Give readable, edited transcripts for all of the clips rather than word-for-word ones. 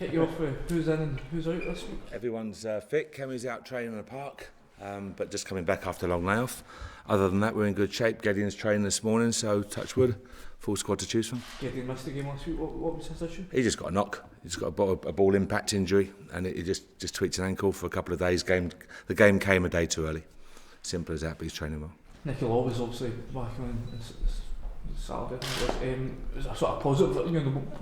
Kick you off with who's in and who's out this week? Everyone's fit. Kemi's out training in the park, but just coming back after a long layoff. Other than that, we're in good shape. Gideon's training this morning, so touch wood, full squad to choose from. Gideon missed the game last week. What was his issue? He just got a knock. He's got a ball impact injury, and he just tweaked an ankle for a couple of days. The game came a day too early. Simple as that, but he's training well. Nicky Law was obviously back on Saturday. Is that sort of positive?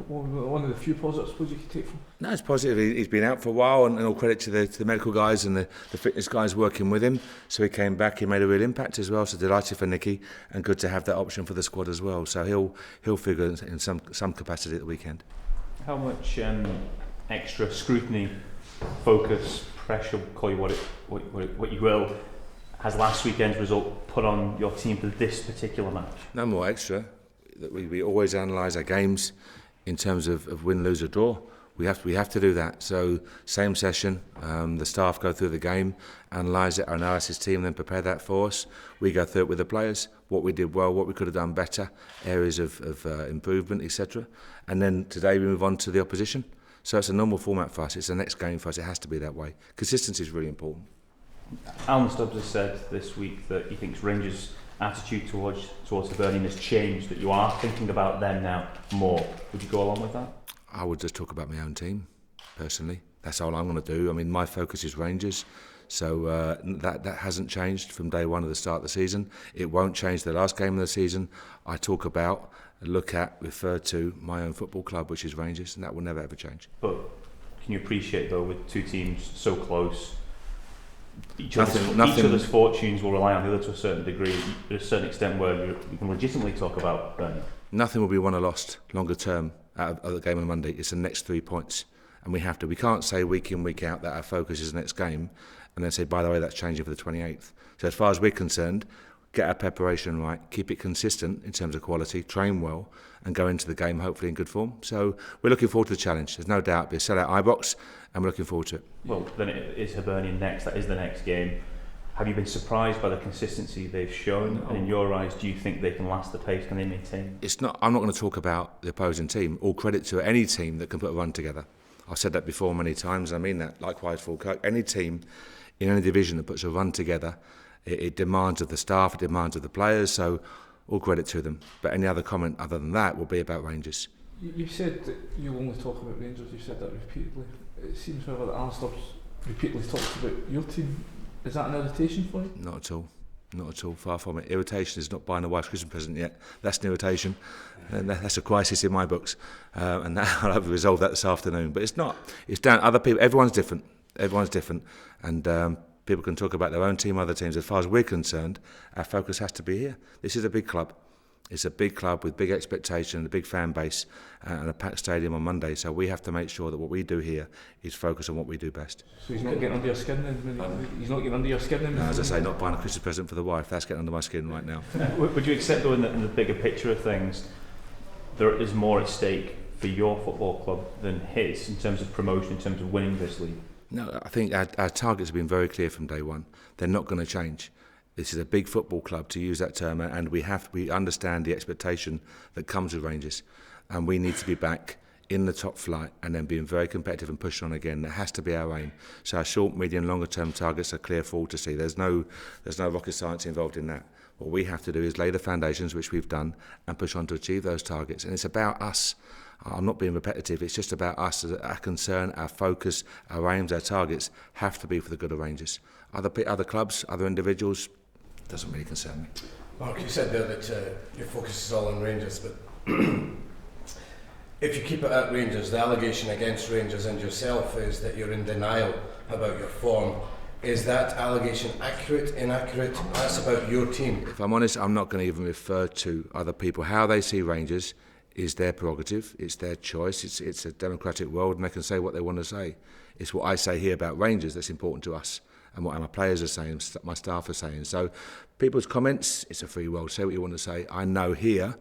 One of the few positives I suppose you could take from. No, it's positive. He's been out for a while, and all credit to the medical guys and the fitness guys working with him. So he came back. He made a real impact as well. So delighted for Nicky, and good to have that option for the squad as well. So he'll figure in some capacity at the weekend. How much extra scrutiny, focus, pressure, call you what you will, has last weekend's result put on your team for this particular match? No more extra. We always analyse our games in terms of win, lose or draw. We have to do that. So same session, the staff go through the game, analyse it, our analysis team then prepare that for us. We go through it with the players, what we did well, what we could have done better, areas of improvement, etc. And then today we move on to the opposition. So it's a normal format for us, it's the next game for us, it has to be that way. Consistency is really important. Alan Stubbs has said this week that he thinks Rangers' attitude towards Hibernian has changed, that you are thinking about them now more. Would you go along with that? I would just talk about my own team, personally. That's all I'm going to do. I mean, my focus is Rangers, so that hasn't changed from day one of the start of the season. It won't change the last game of the season. I talk about, look at, refer to my own football club, which is Rangers, and that will never ever change. But can you appreciate, though, with two teams so close, each Nothing. other's fortunes will rely on the other to a certain degree, to a certain extent where you can legitimately talk about Bernie? Nothing will be won or lost longer term out of the game on Monday. It's the next 3 points, and we can't say week in, week out that our focus is the next game and then say, by the way, that's changing for the 28th. So as far as we're concerned, get our preparation right, keep it consistent in terms of quality, train well, and go into the game hopefully in good form. So we're looking forward to the challenge. There's no doubt it'll be a sellout Ibrox, and we're looking forward to it. Well, then it is Hibernian next. That is the next game. Have you been surprised by the consistency they've shown? No. And in your eyes, do you think they can last the pace? Can they maintain? I'm not going to talk about the opposing team. All credit to any team that can put a run together. I've said that before many times, and I mean that. Likewise, Falkirk. Any team in any division that puts a run together, it demands of the staff, it demands of the players, so all credit to them. But any other comment other than that will be about Rangers. You said that you only talk about Rangers, you said that repeatedly. It seems however that Alan Stubbs repeatedly talks about your team. Is that an irritation for you? Not at all. Not at all, far from it. Irritation is not buying a wife's Christmas present yet. That's an irritation, and that's a crisis in my books. And that, I'll have to resolve that this afternoon. But it's not. It's down other people. Everyone's different, and people can talk about their own team, other teams. As far as we're concerned, our focus has to be here. This is a big club. It's a big club with big expectation, a big fan base, and a packed stadium on Monday. So we have to make sure that what we do here is focus on what we do best. So he's not getting under your skin then? He's not getting under your skin then? No, as I say, not buying a Christmas present for the wife. That's getting under my skin right now. Would you accept, though, in the bigger picture of things, there is more at stake for your football club than his in terms of promotion, in terms of winning this league? No, I think our targets have been very clear from day one. They're not going to change. This is a big football club, to use that term, and we understand the expectation that comes with Rangers, and we need to be back in the top flight and then being very competitive and pushing on again. That has to be our aim. So our short, medium, longer term targets are clear for all to see. There's no rocket science involved in that. What we have to do is lay the foundations, which we've done, and push on to achieve those targets. And it's about us. I'm not being repetitive. It's just about us. Our concern, our focus, our aims, our targets have to be for the good of Rangers. Other clubs, other individuals, doesn't really concern me. Mark, you said there that your focus is all on Rangers, but if you keep it at Rangers, the allegation against Rangers and yourself is that you're in denial about your form. Is that allegation accurate, inaccurate? That's about your team. If I'm honest, I'm not going to even refer to other people. How they see Rangers is their prerogative, it's their choice, it's a democratic world, and they can say what they want to say. It's what I say here about Rangers that's important to us, and what my players are saying, my staff are saying. So people's comments, it's a free world, say what you want to say. I know here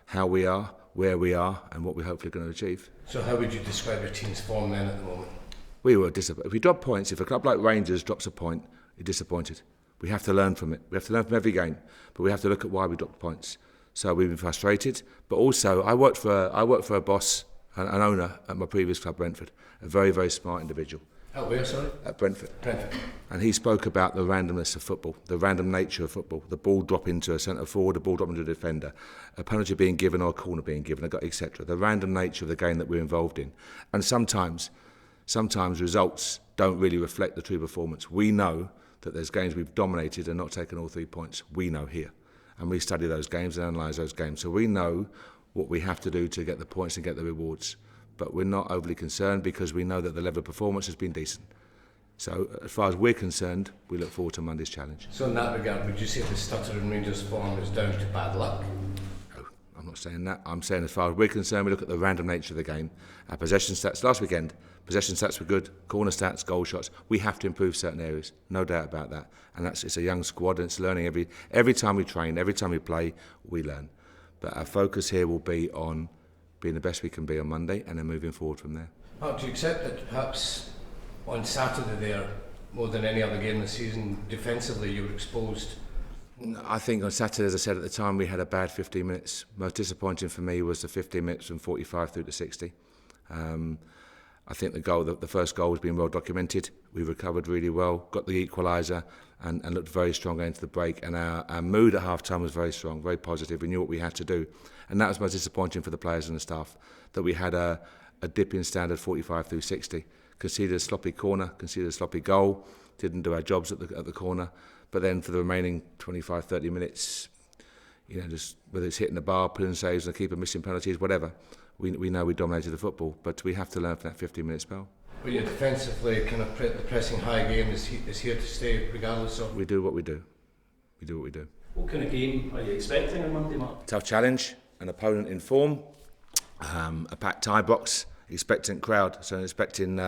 how we are, where we are, and what we're hopefully going to achieve. So how would you describe your team's form then at the moment? We were disappointed. If we drop points, if a club like Rangers drops a point, we're disappointed. We have to learn from it. We have to learn from every game, but we have to look at why we dropped points. So we've been frustrated, but also I worked for a boss an owner at my previous club, Brentford, a very, very smart individual. At where, sorry? At Brentford. Brentford. And he spoke about the randomness of football, the random nature of football, the ball dropping to a centre forward, the ball dropping to a defender, a penalty being given or a corner being given, etc. The random nature of the game that we're involved in. And sometimes results don't really reflect the true performance. We know that there's games we've dominated and not taken all 3 points. We know here. And we study those games and analyse those games. So we know what we have to do to get the points and get the rewards. But we're not overly concerned because we know that the level of performance has been decent. So as far as we're concerned, we look forward to Monday's challenge. So in that regard, would you say the stuttering Rangers form is down to bad luck? No, I'm not saying that. I'm saying as far as we're concerned, we look at the random nature of the game. Our possession stats last weekend, possession stats were good, corner stats, goal shots. We have to improve certain areas, no doubt about that. And it's a young squad and it's learning every time we train, every time we play, we learn. But our focus here will be on being the best we can be on Monday and then moving forward from there. Mark, do you accept that perhaps on Saturday there, more than any other game this season, defensively you were exposed? I think on Saturday, as I said at the time, we had a bad 15 minutes. Most disappointing for me was the 15 minutes from 45 through to 60. I think the first goal has been well documented. We recovered really well, got the equaliser and looked very strong going into the break. And our mood at half-time was very strong, very positive. We knew what we had to do. And that was most disappointing for the players and the staff, that we had a dip in standard 45 through 60. Conceded a sloppy corner, conceded a sloppy goal, didn't do our jobs at the corner. But then for the remaining 25, 30 minutes, just whether it's hitting the bar, pulling saves, and the keeper missing penalties, whatever, we know we dominated the football. But we have to learn from that 15-minute spell. Well, yeah, defensively, kind of the pressing high game is here to stay, regardless of. We do what we do. We do what we do. What kind of game are you expecting on Monday, Mark? Tough challenge, an opponent in form, a packed tie box, expectant crowd. So expecting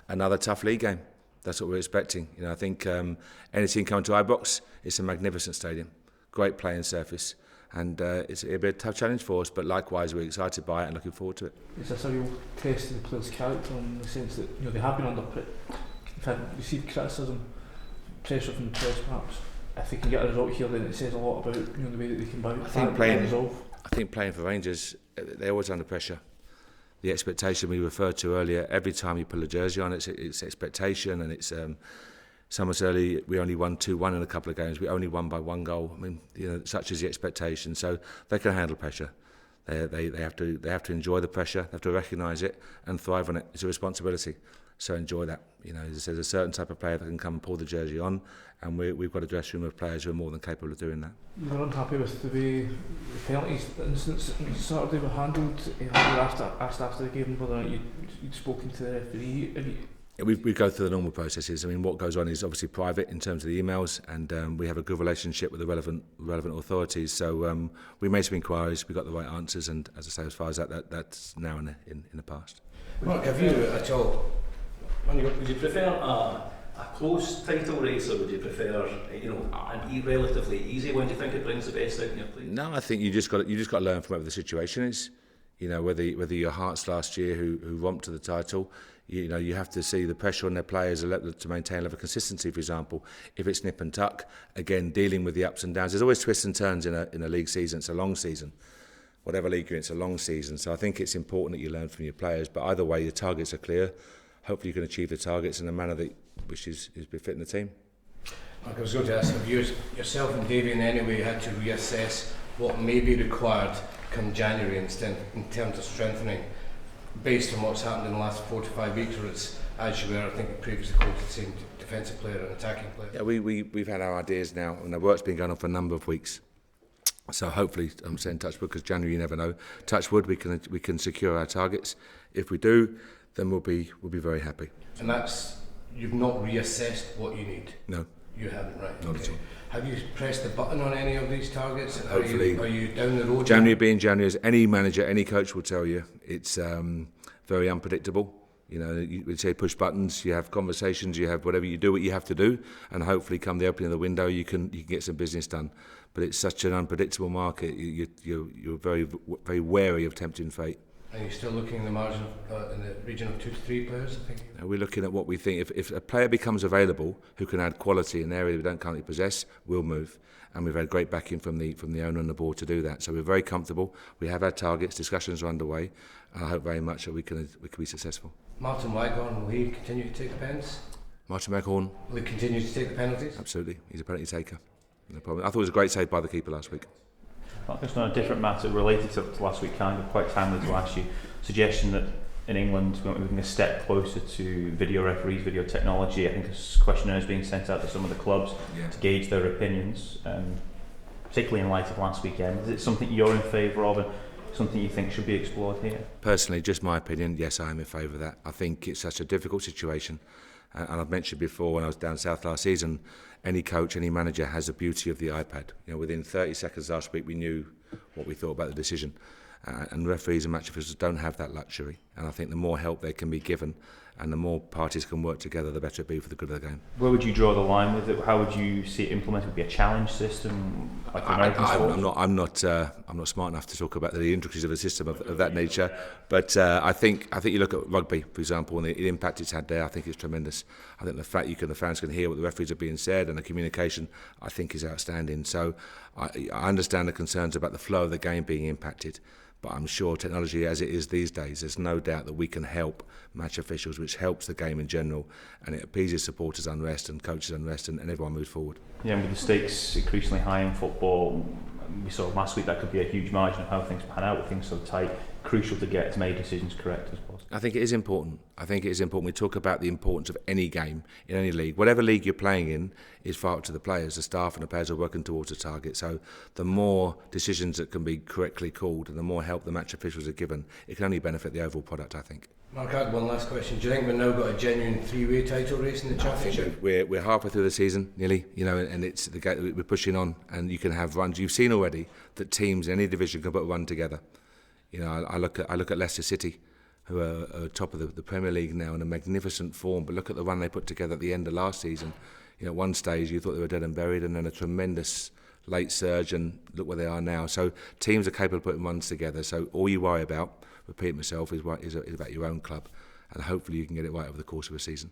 another tough league game. That's what we're expecting. I think any team coming to Ibrox, it's a magnificent stadium, great playing surface, and it'll be a tough challenge for us. But likewise, we're excited by it and looking forward to it. Is this a real test of the players' character in the sense that they have been under received criticism, pressure from the press perhaps? If they can get a result here, then it says a lot about the way that they can bounce back and resolve. I think playing for Rangers, they're always under pressure. The expectation we referred to earlier, every time you pull a jersey on, it's expectation, and it's some us early we only won 2-1 in a couple of games. We only won by 1 goal. I mean, such is the expectation. So they can handle pressure. They have to enjoy the pressure. They have to recognise it and thrive on it. It's a responsibility. So enjoy that. There's a certain type of player that can come and pull the jersey on, and we've got a dressing room of players who are more than capable of doing that. You were unhappy with the way the penalties incidents on Saturday were handled. You were asked after the game whether or not you'd spoken to the referee. We go through the normal processes. I mean, what goes on is obviously private in terms of the emails, and we have a good relationship with the relevant authorities. So we made some inquiries, we got the right answers, and as I say, as far as that's now in the past. Mark, have you at all? Would you prefer a close title race, or would you prefer an relatively easy one? Do you think it brings the best out in your players? No, I think you just got to learn from whatever the situation is. Whether your Hearts last year who romped to the title, you have to see the pressure on their players to maintain a level of consistency. For example, if it's nip and tuck, again dealing with the ups and downs. There's always twists and turns in a league season. It's a long season. Whatever league you're in, it's a long season. So I think it's important that you learn from your players. But either way, your targets are clear. Hopefully you can achieve the targets in a manner which is befitting the team. Mark, I was going to ask, have you yourself and Davey in any way had to reassess what may be required come January in terms of strengthening based on what's happened in the last 4 to 5 weeks, or it's, as you were, I think, previously quoted, the same defensive player and attacking player? Yeah, we've had our ideas now, and the work's been going on for a number of weeks. So hopefully, I'm saying touch wood because January you never know. Touch wood, we can secure our targets. If we do, then we'll be very happy. And you've not reassessed what you need? No. You haven't, right? Not at all. Have you pressed the button on any of these targets? Hopefully. Are you down the road? January being January, as any manager, any coach will tell you, it's very unpredictable. You would say push buttons, you have conversations, you have whatever, you do what you have to do, and hopefully come the opening of the window you can get some business done. But it's such an unpredictable market, you're very, very wary of tempting fate. And you're still looking in the margin of, in the region of 2 to 3 players, I think? We're looking at what we think. If a player becomes available who can add quality in an area we don't currently possess, we'll move. And we've had great backing from the owner and the board to do that. So we're very comfortable. We have our targets, discussions are underway, and I hope very much that we can be successful. Martin Waghorn, will he continue to take the pens? Martin Waghorn? Will he continue to take the penalties? Absolutely. He's a penalty taker. No problem. I thought it was a great save by the keeper last week. Just on a different matter related to last week, kind of quite timely to ask you, suggestion that in England we're moving a step closer to video referees, video technology. I think a questionnaire is being sent out to some of the clubs to gauge their opinions, particularly in light of last weekend. Is it something you're in favour of and something you think should be explored here? Personally, just my opinion, yes, I am in favour of that. I think it's such a difficult situation. And I've mentioned before when I was down south last season, any coach, any manager has the beauty of the iPad. You know, within 30 seconds last week we knew what we thought about the decision. And referees and match officials don't have that luxury. And I think the more help they can be given and the more parties can work together, the better it be for the good of the game. Where would you draw the line with it? How would you see it implemented? Would it be a challenge system like American sports? I'm not smart enough to talk about the intricacies of a system of that nature. But I think you look at rugby, for example, and the impact it's had there. I think it's tremendous. I think the fact the fans can hear what the referees are being said and the communication, I think, is outstanding. So I understand the concerns about the flow of the game being impacted. But I'm sure technology as it is these days, there's no doubt that we can help match officials, which helps the game in general, and it appeases supporters' unrest and coaches' unrest, and everyone moves forward. Yeah, and with the stakes increasingly high in football, we saw last week that could be a huge margin of how things pan out with things so tight. Crucial to get as many decisions correct as possible. I think it is important. We talk about the importance of any game in any league. Whatever league you're playing in is far up to the players. The staff and the players are working towards a target. So the more decisions that can be correctly called and the more help the match officials are given, it can only benefit the overall product, I think. Mark, I had one last question. Do you think we've now got a genuine three-way title race in the championship? We're halfway through the season, nearly, and it's the game that we're pushing on, and you can have runs. You've seen already that teams in any division can put a run together. You know, I look at Leicester City, who are top of the Premier League now in a magnificent form. But look at the run they put together at the end of last season. You know, at one stage you thought they were dead and buried, and then a tremendous late surge, and look where they are now. So teams are capable of putting runs together. So all you worry about, repeat myself, is about your own club, and hopefully you can get it right over the course of a season.